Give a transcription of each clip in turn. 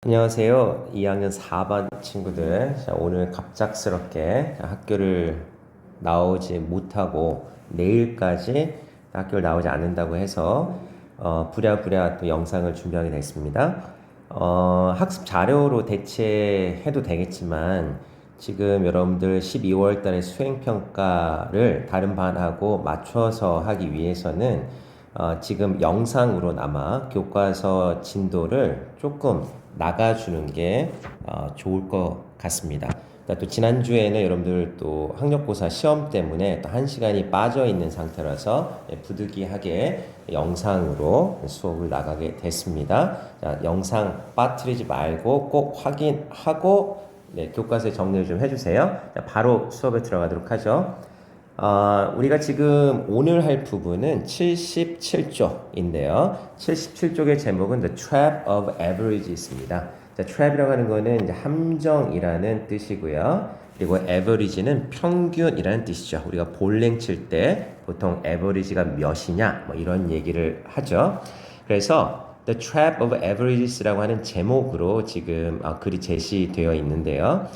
안녕하세요. 2학년 4반 친구들. 자, 오늘 갑작스럽게 학교를 나오지 못하고 내일까지 학교를 나오지 않는다고 해서 부랴부랴 또 영상을 준비하게 됐습니다. 학습 자료로 대체해도 되겠지만 지금 여러분들 12월 달에 수행평가를 다른 반하고 맞춰서 하기 위해서는 지금 영상으로나마 교과서 진도를 조금 나가주는 게 좋을 것 같습니다. 또 지난주에는 여러분들 또 학력고사 시험 때문에 또 1시간이 빠져 있는 상태라서 부득이하게 영상으로 수업을 나가게 됐습니다. 자, 영상 빠뜨리지 말고 꼭 확인하고 교과서에 정리를 좀 해주세요. 자, 바로 수업에 들어가도록 하죠. 우리가 지금 오늘 할 부분은 77쪽인데요. 77쪽의 제목은 The Trap of Average입니다. 자, trap이라고 하는 거는 이제 함정이라는 뜻이고요. 그리고 average는 평균이라는 뜻이죠. 우리가 볼링 칠 때 보통 average가 몇이냐 뭐 이런 얘기를 하죠. 그래서 The Trap of Averages라고 하는 제목으로 지금 글이 제시되어 있는데요.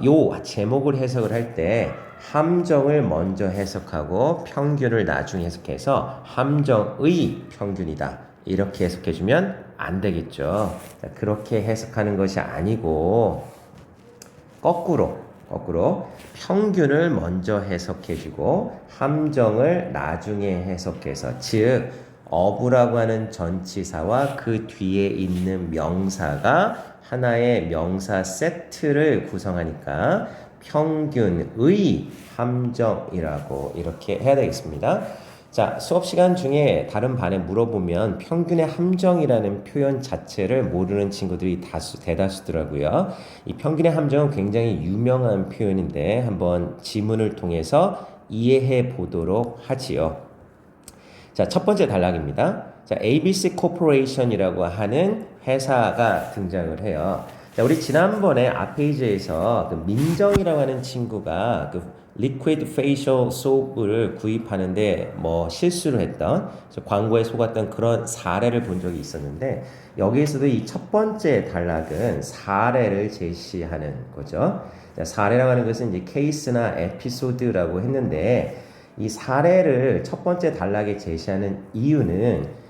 요 제목을 해석을 할 때 함정을 먼저 해석하고 평균을 나중에 해석해서 함정의 평균이다. 이렇게 해석해주면 안 되겠죠. 자, 그렇게 해석하는 것이 아니고 거꾸로 평균을 먼저 해석해주고 함정을 나중에 해석해서 즉 of라고 하는 전치사와 그 뒤에 있는 명사가 하나의 명사 세트를 구성하니까 평균의 함정이라고 이렇게 해야 되겠습니다. 자, 수업 시간 중에 다른 반에 물어보면 평균의 함정이라는 표현 자체를 모르는 친구들이 대다수더라고요. 이 평균의 함정은 굉장히 유명한 표현인데 한번 지문을 통해서 이해해 보도록 하지요. 자, 첫 번째 단락입니다. 자, ABC Corporation이라고 하는 회사가 등장을 해요. 자, 우리 지난번에 앞페이지에서 그 민정이라고 하는 친구가 그 리퀴드 페이셜 소프를 구입하는데 뭐 실수를 했던 광고에 속았던 그런 사례를 본 적이 있었는데 여기에서도 이 첫 번째 단락은 사례를 제시하는 거죠. 자, 사례라고 하는 것은 이제 케이스나 에피소드라고 했는데 이 사례를 첫 번째 단락에 제시하는 이유는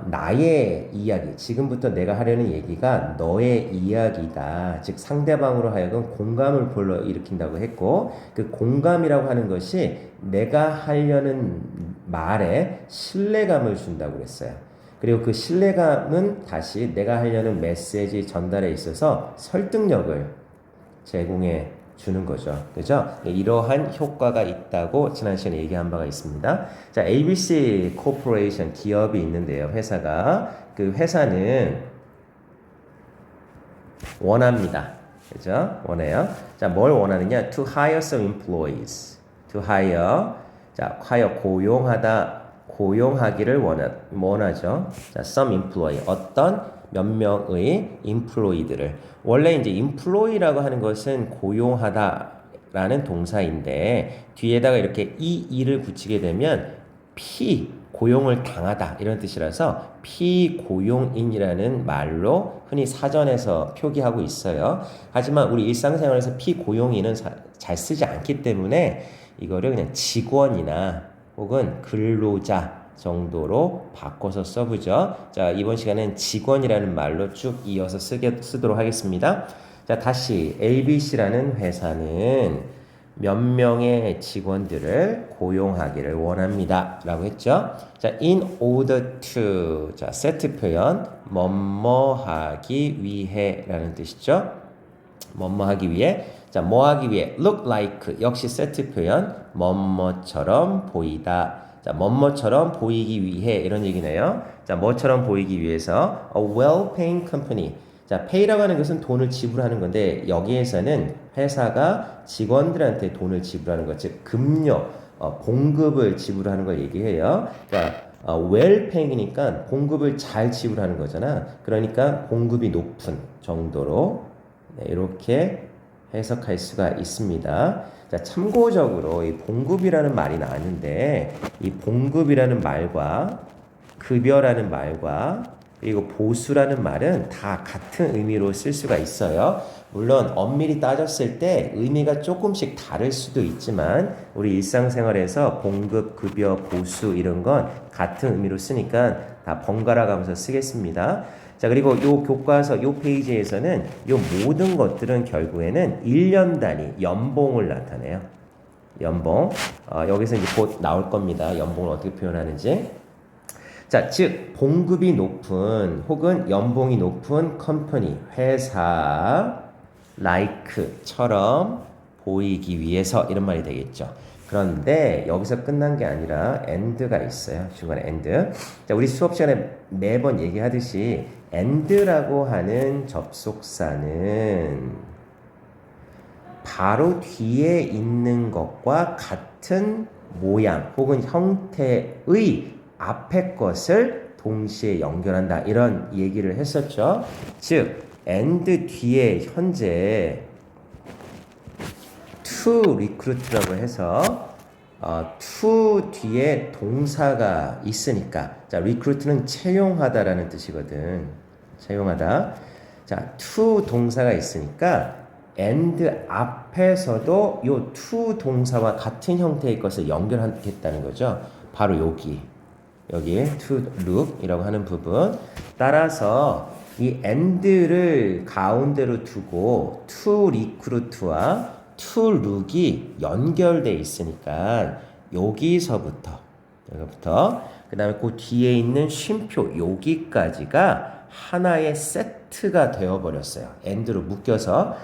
나의 이야기, 지금부터 내가 하려는 얘기가 너의 이야기다. 즉 상대방으로 하여금 공감을 불러일으킨다고 했고 그 공감이라고 하는 것이 내가 하려는 말에 신뢰감을 준다고 그랬어요. 그리고 그 신뢰감은 다시 내가 하려는 메시지 전달에 있어서 설득력을 제공해 주는 거죠. 그죠? 이러한 효과가 있다고 지난 시간에 얘기한 바가 있습니다. 자, ABC Corporation 기업이 있는데요. 회사가. 그 회사는 원합니다. 그죠? 원해요. 자, 뭘 원하느냐? To hire some employees. To hire. 자, hire 고용하기를 원하죠. 자, some employee. 어떤 몇 명의 employee들을 원래 이제 employee라고 하는 것은 고용하다라는 동사인데 뒤에다가 이렇게 이를 붙이게 되면 고용을 당하다 이런 뜻이라서 피고용인이라는 말로 흔히 사전에서 표기하고 있어요. 하지만 우리 일상생활에서 피고용인은 잘 쓰지 않기 때문에 이거를 그냥 직원이나 혹은 근로자 정도로 바꿔서 써보죠. 자, 이번 시간은 직원이라는 말로 쭉 이어서 쓰도록 하겠습니다. 자, 다시 ABC라는 회사는 몇 명의 직원들을 고용하기를 원합니다. 라고 했죠. 자, in order to. 자, 세트 표현. 뭐뭐 하기 위해 라는 뜻이죠. 뭐뭐 하기 위해. 자, 뭐 하기 위해. look like. 역시 세트 표현. 뭐뭐처럼 보이다. 자, 뭐뭐처럼 보이기 위해 이런 얘기네요. 자, 뭐처럼 보이기 위해서 a well-paying company. 자, pay라고 하는 것은 돈을 지불하는 건데 여기에서는 회사가 직원들한테 돈을 지불하는 것, 즉 급료, 봉급을 지불하는 걸 얘기해요. 그러니까 well-paying이니까 봉급을 잘 지불하는 거잖아. 그러니까 봉급이 높은 정도로 이렇게 해석할 수가 있습니다. 자, 참고적으로 이 봉급이라는 말이 나왔는데 이 봉급이라는 말과 급여라는 말과 그리고 보수라는 말은 다 같은 의미로 쓸 수가 있어요. 물론 엄밀히 따졌을 때 의미가 조금씩 다를 수도 있지만 우리 일상생활에서 봉급, 급여, 보수 이런 건 같은 의미로 쓰니까 다 번갈아 가면서 쓰겠습니다. 자, 그리고 요 교과서 요 페이지에서는 요 모든 것들은 결국에는 1년 단위 연봉을 나타내요. 연봉. 여기서 이제 곧 나올 겁니다. 연봉을 어떻게 표현하는지. 자, 즉 봉급이 높은 혹은 연봉이 높은 컴퍼니, 회사, like처럼 보이기 위해서 이런 말이 되겠죠. 그런데 여기서 끝난 게 아니라 and가 있어요. 중간에 and. 자, 우리 수업 시간에 매번 얘기하듯이 and라고 하는 접속사는 바로 뒤에 있는 것과 같은 모양 혹은 형태의 앞에 것을 동시에 연결한다. 이런 얘기를 했었죠. 즉, and 뒤에 현재 to recruit라고 해서 to 뒤에 동사가 있으니까 자, recruit는 채용하다라는 뜻이거든. 채용하다. 자, to 동사가 있으니까 and 앞에서도 요 to 동사와 같은 형태의 것을 연결하겠다는 거죠. 바로 여기 to look이라고 하는 부분. 따라서 이 and를 가운데로 두고 to recruit와 to look이 연결돼 있으니까 여기서부터 그 다음에 그 뒤에 있는 쉼표 여기까지가 하나의 세트가 되어버렸어요. and로 묶여서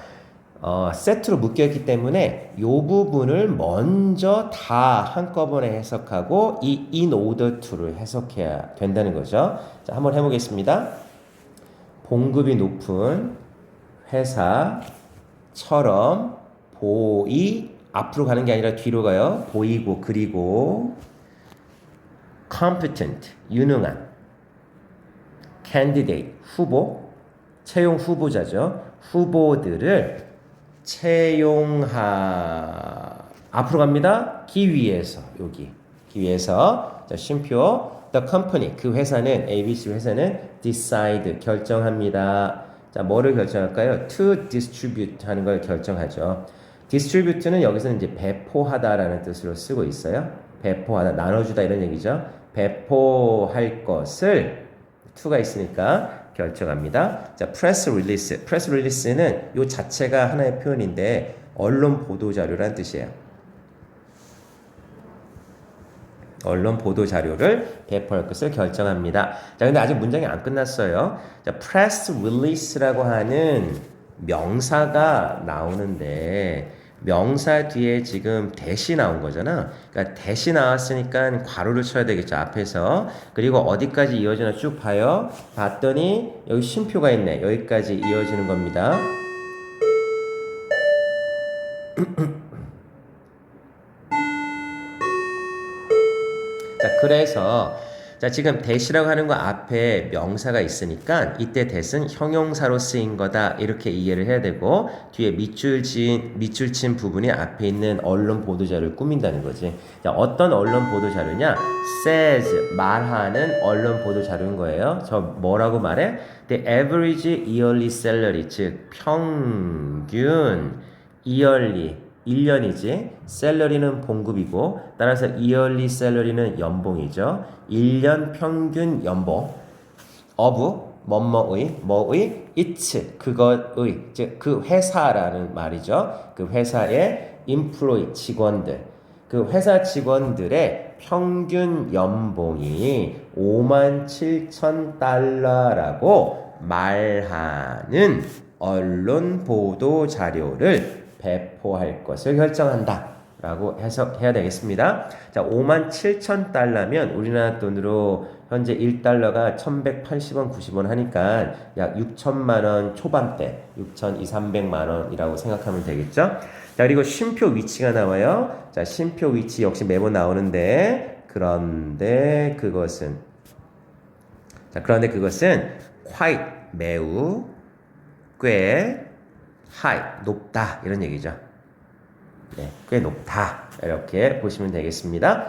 세트로 묶여있기 때문에 이 부분을 먼저 다 한꺼번에 해석하고 이 in order to를 해석해야 된다는 거죠. 자, 한번 해보겠습니다. 봉급이 높은 회사처럼 앞으로 가는 게 아니라 뒤로 가요. 보이고 그리고 competent, 유능한 candidate, 후보, 채용 후보자죠. 후보들을 앞으로 갑니다. 기 위해서 자, 쉼표 the company 그 회사는 ABC 회사는 decide 결정합니다. 자, 뭐를 결정할까요? to distribute 하는 걸 결정하죠. distribute는 여기서는 이제 배포하다라는 뜻으로 쓰고 있어요. 배포하다, 나눠주다 이런 얘기죠. 배포할 것을 to가 있으니까 결정합니다. 자, press release. press release는 요 자체가 하나의 표현인데 언론 보도 자료란 뜻이에요. 언론 보도 자료를 배포할 것을 결정합니다. 자, 근데 아직 문장이 안 끝났어요. 자, press release라고 하는 명사가 나오는데 명사 뒤에 지금 대시 나온 거잖아. 그러니까 대시 나왔으니까 괄호를 쳐야 되겠죠. 앞에서. 그리고 어디까지 이어지나 쭉 봐요. 봤더니 여기 쉼표가 있네. 여기까지 이어지는 겁니다. 자, 그래서 자, 지금 대시라고 하는 거 앞에 명사가 있으니까 이때 대는 형용사로 쓰인 거다 이렇게 이해를 해야 되고 뒤에 밑줄 친 부분이 앞에 있는 언론 보도자료를 꾸민다는 거지. 자, 어떤 언론 보도자료냐? says 말하는 언론 보도자료인 거예요. 저 뭐라고 말해? The average yearly salary 즉 평균 yearly 1년이지. 셀러리는 봉급이고 따라서 yearly salary는 연봉이죠. 1년 평균 연봉 of 뭐의 its 그것의 즉 그 회사라는 말이죠. 그 회사의 employee 직원들 그 회사 직원들의 평균 연봉이 57,000달러라고 말하는 언론 보도 자료를 배포할 것을 결정한다 라고 해석해야 되겠습니다. 자, 57,000달러면 우리나라 돈으로 현재 1달러가 1180원 90원 하니까 약 6천만원 초반대 6,200~300만원이라고 생각하면 되겠죠. 자, 그리고 쉼표 위치가 나와요. 자, 쉼표 위치 역시 매번 나오는데 그런데 그것은 quite 매우 꽤 high 높다 이런 얘기죠. 네, 꽤 높다 이렇게 보시면 되겠습니다.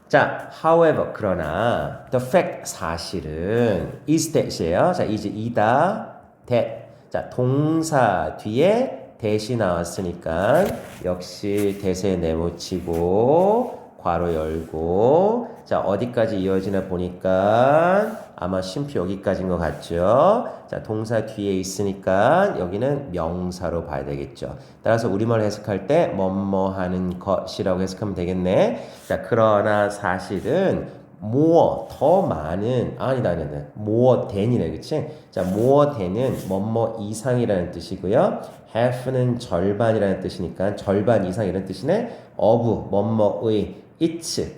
자, however, 그러나 the fact, 사실은 is that이에요. 자, is 이다, that. 자, 동사 뒤에 that이 나왔으니까 역시 that에 네모치고 괄호 열고 자, 어디까지 이어지나 보니까 아마 쉼표 여기까지인 것 같죠? 자, 동사 뒤에 있으니까 여기는 명사로 봐야 되겠죠. 따라서 우리말 해석할 때 뭐뭐 하는 것이라고 해석하면 되겠네. 자, 그러나 사실은 more, 더 많은, 아니다. more than이네, 그치? 자, more than은 뭐뭐 이상이라는 뜻이고요. half는 절반이라는 뜻이니까 절반 이상 이라는 뜻이네. of, 뭐뭐의, it's,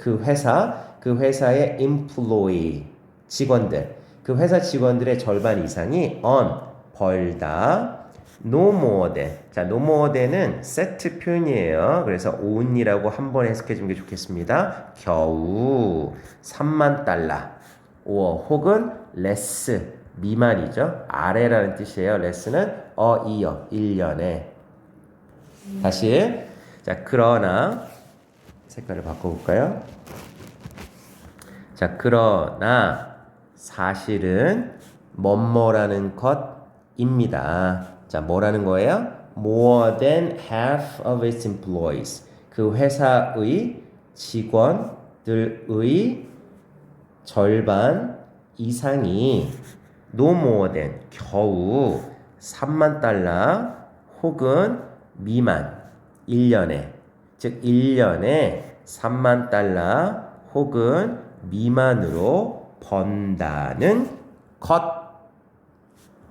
그 회사의 employee, 직원들. 그 회사 직원들의 절반 이상이 on, 벌다. no more than. 자, no more than은 세트 표현이에요. 그래서 only라고 한 번 해석해 주는 게 좋겠습니다. 겨우 3만 달러. 혹은 less, 미만이죠. 아래라는 뜻이에요. less는 a year, 1년에. 다시. 자, 그러나 색깔을 바꿔볼까요? 자, 그러나 사실은 뭐뭐라는 것입니다. 자, 뭐라는 거예요? More than half of its employees. 그 회사의 직원들의 절반 이상이 no more than 겨우 3만 달러 혹은 미만 1년에 즉 1년에 3만 달러 혹은 미만으로 번다는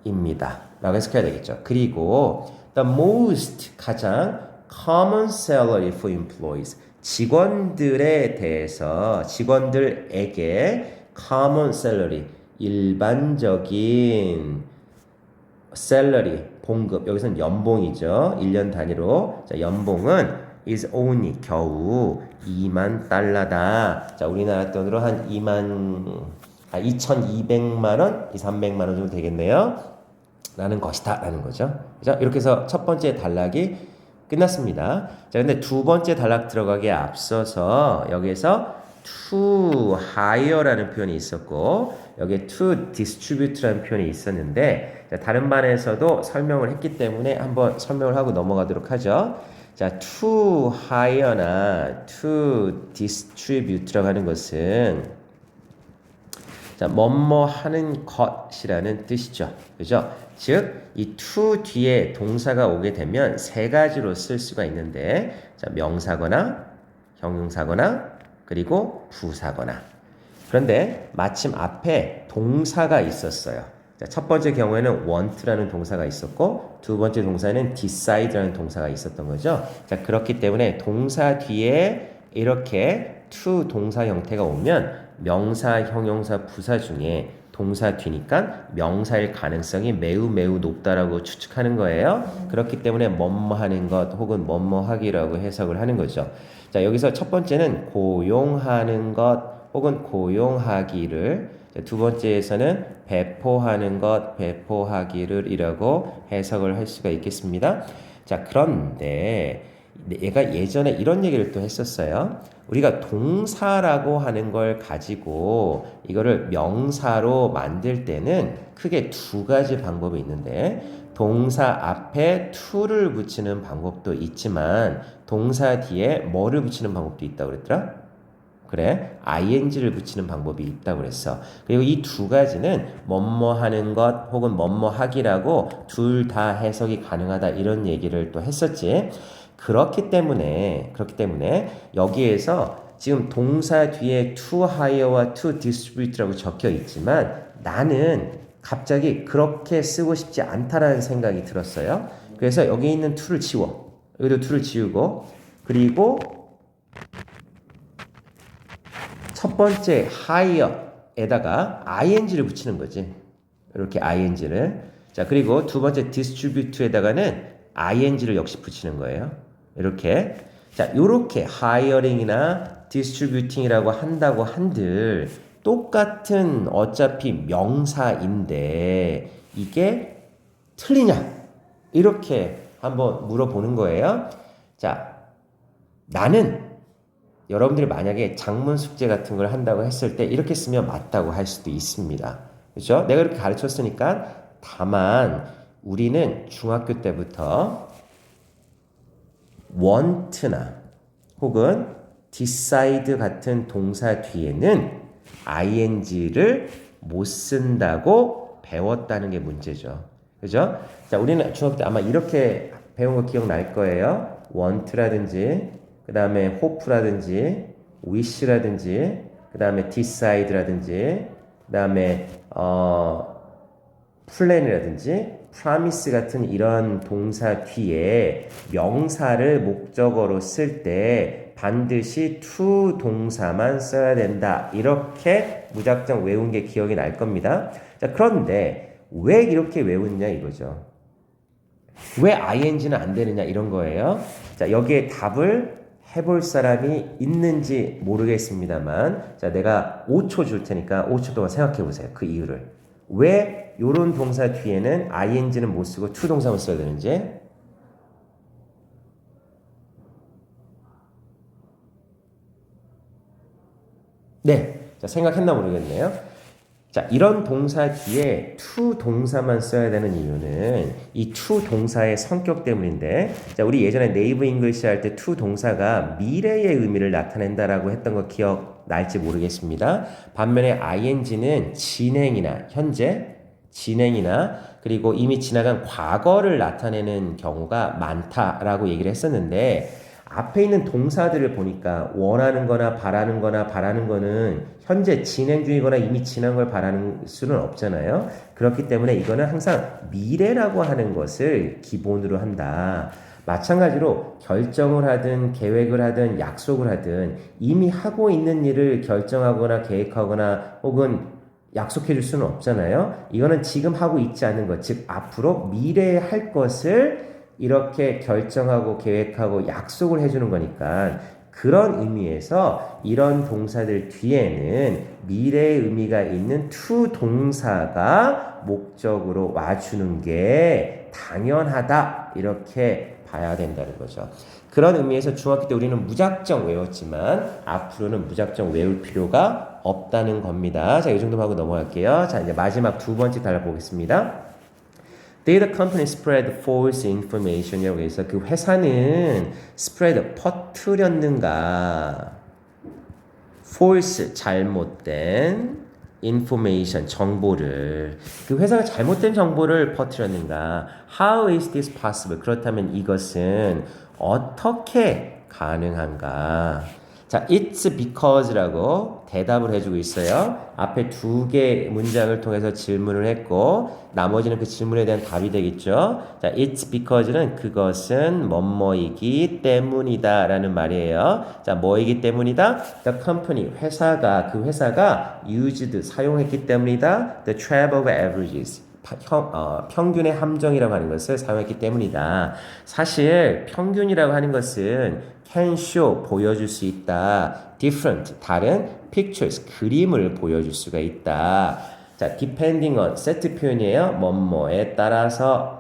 것입니다. 라고 해석해야 되겠죠. 그리고 the most 가장 common salary for employees 직원들에 대해서 직원들에게 common salary 일반적인 salary 봉급 여기서는 연봉이죠. 1년 단위로 자, 연봉은 is only 겨우 2만 달러다. 자, 우리나라 돈으로 한 2,200만 원, 300만 원 정도 되겠네요. 라는 것이다. 라는 거죠. 자, 이렇게 해서 첫 번째 단락이 끝났습니다. 자, 근데 두 번째 단락 들어가기에 앞서서 여기에서 to hire라는 표현이 있었고 여기에 to distribute라는 표현이 있었는데 자, 다른 반에서도 설명을 했기 때문에 한번 설명을 하고 넘어가도록 하죠. 자, to hire나 to distribute라고 하는 것은 자, 뭐뭐 하는 것이라는 뜻이죠. 그죠? 즉, 이 to 뒤에 동사가 오게 되면 세 가지로 쓸 수가 있는데 자, 명사거나 형용사거나 그리고 부사거나 그런데 마침 앞에 동사가 있었어요. 자, 첫 번째 경우에는 want라는 동사가 있었고 두 번째 동사에는 decide라는 동사가 있었던 거죠. 자, 그렇기 때문에 동사 뒤에 이렇게 to 동사 형태가 오면 명사, 형용사, 부사 중에 동사 뒤니까 명사일 가능성이 매우 높다라고 추측하는 거예요. 그렇기 때문에 뭐뭐 하는 것 혹은 뭐뭐 하기라고 해석을 하는 거죠. 자, 여기서 첫 번째는 고용하는 것 혹은 고용하기를 두 번째에서는 배포하는 것, 배포하기를 이라고 해석을 할 수가 있겠습니다. 자, 그런데 얘가 예전에 이런 얘기를 또 했었어요. 우리가 동사라고 하는 걸 가지고 이거를 명사로 만들 때는 크게 두 가지 방법이 있는데 동사 앞에 to를 붙이는 방법도 있지만 동사 뒤에 뭐를 붙이는 방법도 있다고 그랬더라? 그래, ing를 붙이는 방법이 있다고 그랬어. 그리고 이 두 가지는 뭐뭐 하는 것 혹은 뭐뭐 하기라고 둘 다 해석이 가능하다 이런 얘기를 또 했었지. 그렇기 때문에 여기에서 지금 동사 뒤에 to hire와 to distribute라고 적혀 있지만 나는 갑자기 그렇게 쓰고 싶지 않다라는 생각이 들었어요. 그래서 여기 있는 to를 지워. 여기도 to를 지우고 그리고 첫 번째 hire에다가 ing를 붙이는 거지. 이렇게 ing를. 자, 그리고 두 번째 distribute에다가는 ing를 역시 붙이는 거예요. 이렇게. 자, 요렇게 hiring이나 distributing이라고 한다고 한들 똑같은 어차피 명사인데 이게 틀리냐? 이렇게 한번 물어보는 거예요. 자, 나는 여러분들이 만약에 작문 숙제 같은 걸 한다고 했을 때 이렇게 쓰면 맞다고 할 수도 있습니다. 그렇죠? 내가 이렇게 가르쳤으니까 다만 우리는 중학교 때부터 want나 혹은 decide 같은 동사 뒤에는 ing를 못 쓴다고 배웠다는 게 문제죠. 그죠? 자, 우리는 중학교 때 아마 이렇게 배운 거 기억날 거예요. want라든지, 그 다음에 hope라든지, wish라든지, 그 다음에 decide라든지, 그 다음에, plan이라든지, promise 같은 이런 동사 뒤에 명사를 목적어로 쓸 때 반드시 to 동사만 써야 된다. 이렇게 무작정 외운 게 기억이 날 겁니다. 자, 그런데 왜 이렇게 외웠냐 이거죠. 왜 ing는 안 되느냐 이런 거예요. 자, 여기에 답을 해볼 사람이 있는지 모르겠습니다만, 자, 내가 5초 줄 테니까 5초 동안 생각해 보세요. 그 이유를. 왜 요런 동사 뒤에는 ing는 못 쓰고 to 동사만 써야 되는지. 네. 자, 생각했나 모르겠네요. 자, 이런 동사 뒤에 to 동사만 써야 되는 이유는 이 to 동사의 성격 때문인데, 자, 우리 예전에 네이버 잉글리시 할 때 to 동사가 미래의 의미를 나타낸다라고 했던 거 기억날지 모르겠습니다. 반면에 ing는 진행이나 현재, 진행이나 그리고 이미 지나간 과거를 나타내는 경우가 많다라고 얘기를 했었는데, 앞에 있는 동사들을 보니까 원하는 거나 바라는 거는 현재 진행 중이거나 이미 지난 걸 바라는 수는 없잖아요. 그렇기 때문에 이거는 항상 미래라고 하는 것을 기본으로 한다. 마찬가지로 결정을 하든 계획을 하든 약속을 하든 이미 하고 있는 일을 결정하거나 계획하거나 혹은 약속해 줄 수는 없잖아요. 이거는 지금 하고 있지 않은 것, 즉 앞으로 미래에 할 것을 이렇게 결정하고 계획하고 약속을 해주는 거니까 그런 의미에서 이런 동사들 뒤에는 미래의 의미가 있는 to 동사가 목적으로 와주는 게 당연하다 이렇게 봐야 된다는 거죠. 그런 의미에서 중학교 때 우리는 무작정 외웠지만 앞으로는 무작정 외울 필요가 없다는 겁니다. 자, 이 정도만 하고 넘어갈게요. 자, 이제 마지막 두 번째 달라보겠습니다. Did the company spread false information이라고 해서 그 회사는 spread 퍼뜨렸는가? false 잘못된 information 정보를 그 회사가 잘못된 정보를 퍼뜨렸는가? How is this possible? 그렇다면 이것은 어떻게 가능한가? 자, it's because라고 대답을 해주고 있어요. 앞에 두 개 문장을 통해서 질문을 했고 나머지는 그 질문에 대한 답이 되겠죠. 자, it's because는 그것은 뭐뭐이기 때문이다 라는 말이에요. 자, 뭐이기 때문이다? The company, 그 회사가 used, 사용했기 때문이다. The trap of averages. 평균의 함정이라고 하는 것을 사용했기 때문이다. 사실 평균이라고 하는 것은 can show, 보여줄 수 있다. different, 다른 pictures, 그림을 보여줄 수가 있다. 자, depending on, set 표현이에요. 뭐뭐에 따라서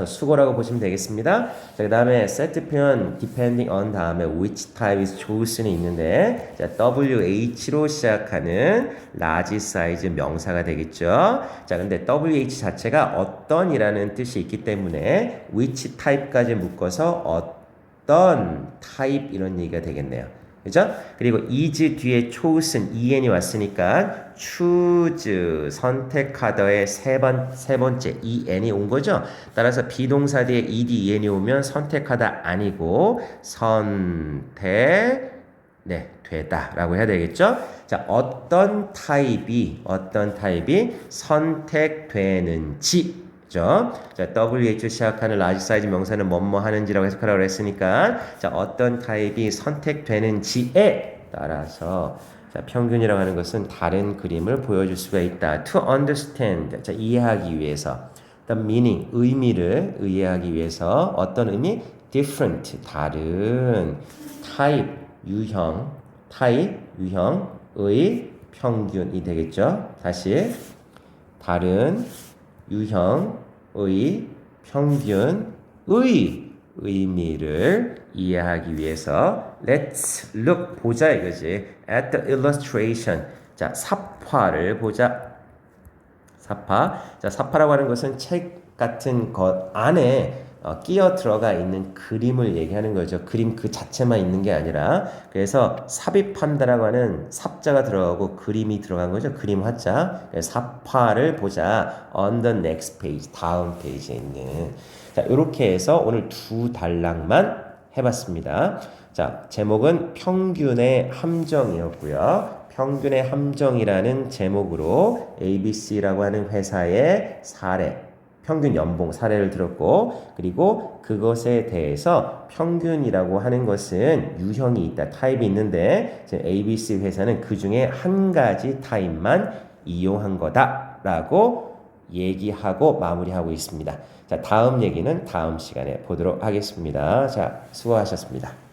수고라고 보시면 되겠습니다. 자, 그 다음에 set 표현 depending on 다음에 which type is chosen이 있는데, 자, WH로 시작하는 large size 명사가 되겠죠. 자, 근데 WH 자체가 어떤이라는 뜻이 있기 때문에 which type까지 묶어서 어떤 type 이런 얘기가 되겠네요. 그죠? 그리고 is 뒤에 chosen, en이 왔으니까 choose, 선택하다의 세 번째 en이 온 거죠. 따라서 비동사 뒤에 ed, en이 오면 선택하다 아니고 되다 라고 해야 되겠죠. 자, 어떤 타입이 선택되는지. 자, WH 시작하는 large size 명사는 뭐뭐 하는지라고 해석하라고 했으니까 자, 어떤 타입이 선택되는지에 따라서 자, 평균이라고 하는 것은 다른 그림을 보여줄 수가 있다. To understand, 자, 이해하기 위해서. The meaning, 의미를 이해하기 위해서 어떤 의미? different, 다른 타입, 유형의 평균이 되겠죠. 다시 다른 유형의 평균의 의미를 이해하기 위해서 let's look 보자 이거지. at the illustration. 자, 삽화를 보자. 삽화. 자, 삽화라고 하는 것은 책 같은 것 안에 끼어 들어가 있는 그림을 얘기하는 거죠. 그림 그 자체만 있는 게 아니라 그래서 삽입한다라고 하는 삽자가 들어가고 그림이 들어간 거죠. 그림 화자. 그래서 삽화를 보자. On the next page. 다음 페이지에 있는. 자, 이렇게 해서 오늘 두 단락만 해봤습니다. 자, 제목은 평균의 함정이었고요. 평균의 함정이라는 제목으로 ABC라고 하는 회사의 사례, 평균 연봉 사례를 들었고, 그리고 그것에 대해서 평균이라고 하는 것은 유형이 있다, 타입이 있는데 ABC 회사는 그 중에 한 가지 타입만 이용한 거다라고 얘기하고 마무리하고 있습니다. 자, 다음 얘기는 다음 시간에 보도록 하겠습니다. 자, 수고하셨습니다.